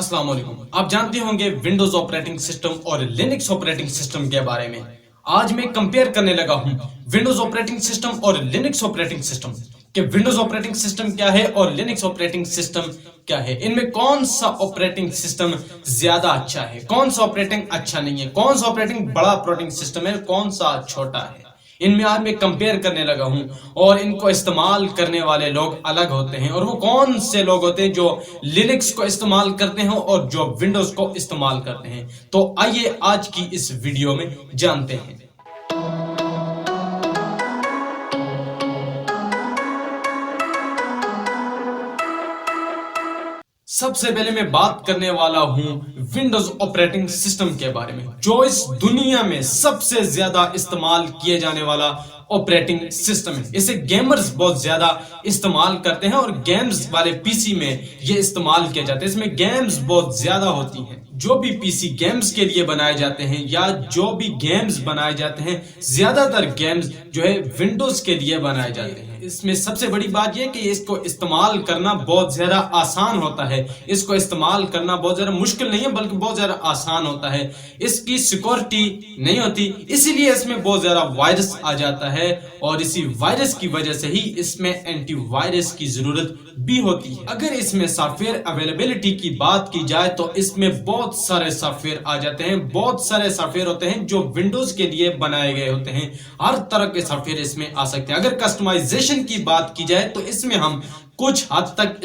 अस्सलाम वालेकुम। आप जानते होंगे विंडोज ऑपरेटिंग सिस्टम और लिनक्स ऑपरेटिंग सिस्टम के बारे में। आज मैं कंपेयर करने लगा हूं विंडोज ऑपरेटिंग सिस्टम और लिनक्स ऑपरेटिंग सिस्टम कि विंडोज ऑपरेटिंग सिस्टम क्या है और लिनक्स ऑपरेटिंग सिस्टम क्या है। इनमें कौन सा ऑपरेटिंग सिस्टम ज्यादा अच्छा है, कौन सा ऑपरेटिंग अच्छा नहीं है, कौन सा ऑपरेटिंग बड़ा ऑपरेटिंग सिस्टम है, कौन सा छोटा है। इनमें आज मैं कंपेयर करने लगा हूं और इनको इस्तेमाल करने वाले लोग अलग होते हैं और वो कौन से लोग होते हैं जो लिनक्स को इस्तेमाल करते हैं और जो विंडोज को इस्तेमाल करते हैं। तो आइए आज की इस वीडियो में जानते हैं। सबसे पहले मैं बात करने वाला हूं विंडोज ऑपरेटिंग सिस्टम के बारे में, जो इस दुनिया में सबसे ज्यादा इस्तेमाल किए जाने वाला ऑपरेटिंग सिस्टम है। इसे गेमर्स बहुत ज्यादा इस्तेमाल करते हैं और गेम्स वाले पीसी में ये इस्तेमाल किया जाता है। इसमें गेम्स बहुत ज्यादा होती हैं। जो भी पीसी गेम्स के लिए बनाए जाते हैं या जो भी गेम्स बनाए जाते हैं, ज्यादातर गेम्स जो है विंडोज के लिए बनाए जाते हैं। इसमें सबसे बड़ी बात यह कि इसको इस्तेमाल करना बहुत ज्यादा आसान होता है। इसको इस्तेमाल करना बहुत ज्यादा मुश्किल नहीं है, बल्कि बहुत ज्यादा आसान होता है। इसकी सिक्योरिटी नहीं होती, इसीलिए इसमें बहुत ज्यादा वायरस आ जाता है और इसी वायरस की वजह से ही इसमें एंटीवायरस की जरूरत भी होती है। अगर इसमें सॉफ्टवेयर अवेलेबिलिटी की बात की जाए तो इसमें बहुत सारे सॉफ्टवेयर आ जाते हैं। बहुत सारे सॉफ्टवेयर होते हैं जो विंडोज के लिए बनाए गए होते हैं। हर तरह के सॉफ्टवेयर इसमें आ सकते हैं। अगर कस्टमाइजेशन की बात की जाए तो इसमें हम कुछ हद तक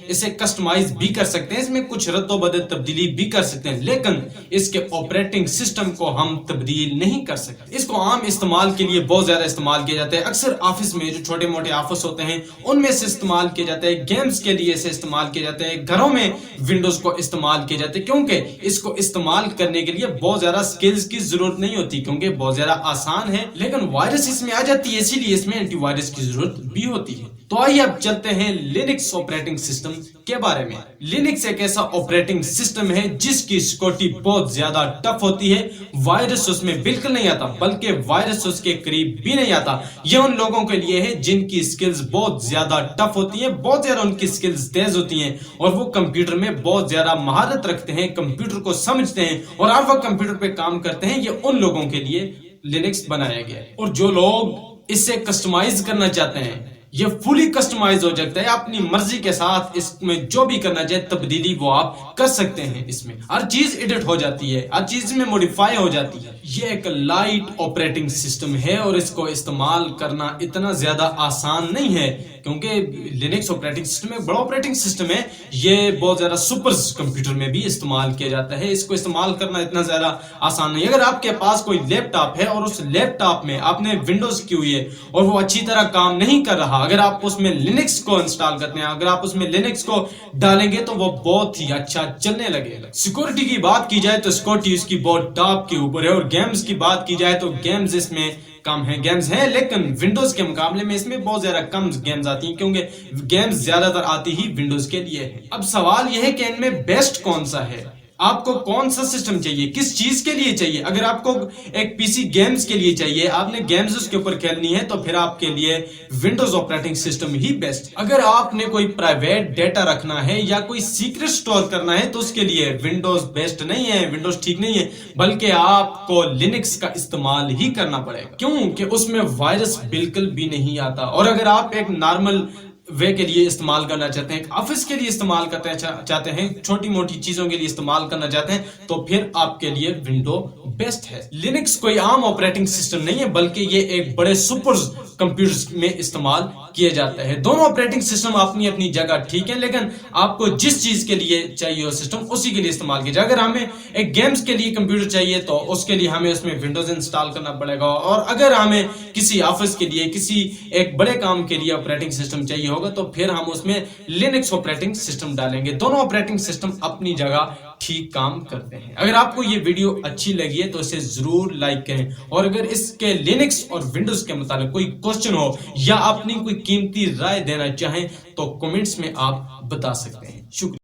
इसे कस्टमाइज भी कर सकते हैं, इसमें कुछ रद्दोबदल तब्दीली भी कर सकते हैं, लेकिन इसके ऑपरेटिंग सिस्टम को हम तब्दील नहीं कर सकते। इसको आम इस्तेमाल के लिए बहुत ज्यादा इस्तेमाल किया जाता है। अक्सर ऑफिस में जो छोटे मोटे ऑफिस होते हैं उनमें से इस्तेमाल किया जाता है। गेम्स के लिए इसे इस्तेमाल किया जाता है। घरों में विंडोज को इस्तेमाल किया जाता है क्योंकि इसको इस्तेमाल करने के लिए बहुत ज्यादा स्किल्स की जरूरत नहीं होती, क्योंकि बहुत ज्यादा आसान है। लेकिन वायरस इसमें आ जाती है, इसीलिए इसमें एंटीवायरस की जरूरत भी होती है। तो आइए अब चलते हैं लिनक्स ऑपरेटिंग सिस्टम के बारे में। लिनक्स एक ऐसा ऑपरेटिंग सिस्टम है जिसकी सिक्योरिटी बहुत ज्यादा टफ होती है। वायरस उसमें बिल्कुल नहीं आता, बल्कि वायरस उसके करीब भी नहीं आता। यह उन लोगों के लिए है जिनकी स्किल्स बहुत ज्यादा टफ होती है, बहुत ज्यादा उनकी स्किल्स तेज होती हैं और वो कंप्यूटर में बहुत ज्यादा महारत रखते हैं, कंप्यूटर को समझते हैं और हर वक्त कंप्यूटर पे काम करते हैं। ये उन लोगों के लिए लिनक्स बनाया गया है। और जो लोग इसे कस्टमाइज करना चाहते हैं, ये फुली कस्टमाइज हो जाता है। अपनी मर्जी के साथ इसमें जो भी करना चाहे तब्दीली वो आप कर सकते हैं। इसमें हर चीज एडिट हो जाती है, हर चीज में मॉडिफाई हो जाती है। ये एक लाइट ऑपरेटिंग सिस्टम है और इसको इस्तेमाल करना इतना ज्यादा आसान नहीं है, क्योंकि लिनक्स ऑपरेटिंग सिस्टम एक बड़ा ऑपरेटिंग सिस्टम है। ये बहुत ज्यादा सुपर कंप्यूटर में भी इस्तेमाल किया जाता है। इसको इस्तेमाल करना इतना ज्यादा आसान नहीं है। अगर आपके पास कोई लैपटॉप है और उस लैपटॉप में आपने विंडोज की हुई है और वो अच्छी तरह काम नहीं कर रहा, अगर आप उसमें लिनक्स को इंस्टॉल करते हैं, अगर आप उसमें लिनक्स को डालेंगे तो वो बहुत ही अच्छा चलने लगेगा। सिक्योरिटी की बात की जाए तो सिक्योरिटी इसकी बहुत टॉप के ऊपर है और गेम्स की बात की जाए तो गेम्स इसमें कम है। गेम्स हैं लेकिन विंडोज के मुकाबले में इसमें बहुत ज्यादा कम गेम्स आती हैं, क्योंकि गेम्स ज्यादातर आती ही विंडोज के लिए है। अब सवाल यह है कि इनमें बेस्ट कौन सा है, आपको कौन सा सिस्टम चाहिए, किस चीज के लिए चाहिए। अगर आपको एक पीसी गेम्स के लिए चाहिए, आपने गेम्स उसके ऊपर खेलनी है, तो फिर आपके लिए विंडोज ऑपरेटिंग सिस्टम ही बेस्ट। अगर आपने कोई प्राइवेट डेटा रखना है या कोई सीक्रेट स्टोर करना है तो उसके लिए विंडोज बेस्ट नहीं है, विंडोज ठीक नहीं है, बल्कि आपको लिनक्स का इस्तेमाल ही करना पड़ेगा, क्योंकि उसमें वायरस बिल्कुल भी नहीं आता। और अगर आप एक नॉर्मल वे के लिए इस्तेमाल करना चाहते हैं, ऑफिस के लिए इस्तेमाल करते चाहते हैं, छोटी मोटी चीजों के लिए इस्तेमाल करना चाहते हैं, तो फिर आपके लिए विंडो बेस्ट है। लिनक्स कोई आम ऑपरेटिंग सिस्टम नहीं है, बल्कि ये एक बड़े सुपर कंप्यूटर्स में इस्तेमाल किए जाते हैं। दोनों ऑपरेटिंग सिस्टम अपनी अपनी जगह ठीक है, लेकिन आपको जिस चीज के लिए चाहिए वो सिस्टम उसी के लिए इस्तेमाल किया जाए। अगर हमें एक गेम्स के लिए कंप्यूटर चाहिए तो उसके लिए हमें उसमें विंडोज इंस्टॉल करना पड़ेगा, और अगर हमें किसी ऑफिस के लिए, किसी एक बड़े काम के लिए ऑपरेटिंग सिस्टम चाहिए होगा तो फिर हम उसमें लिनक्स ऑपरेटिंग सिस्टम डालेंगे। दोनों ऑपरेटिंग सिस्टम अपनी जगह ठीक काम करते हैं। अगर आपको ये वीडियो अच्छी लगी है तो इसे जरूर लाइक करें, और अगर इसके लिनक्स और विंडोज के मुताबिक कोई क्वेश्चन हो या अपनी कोई कीमती राय देना चाहें तो कमेंट्स में आप बता सकते हैं। शुक्रिया।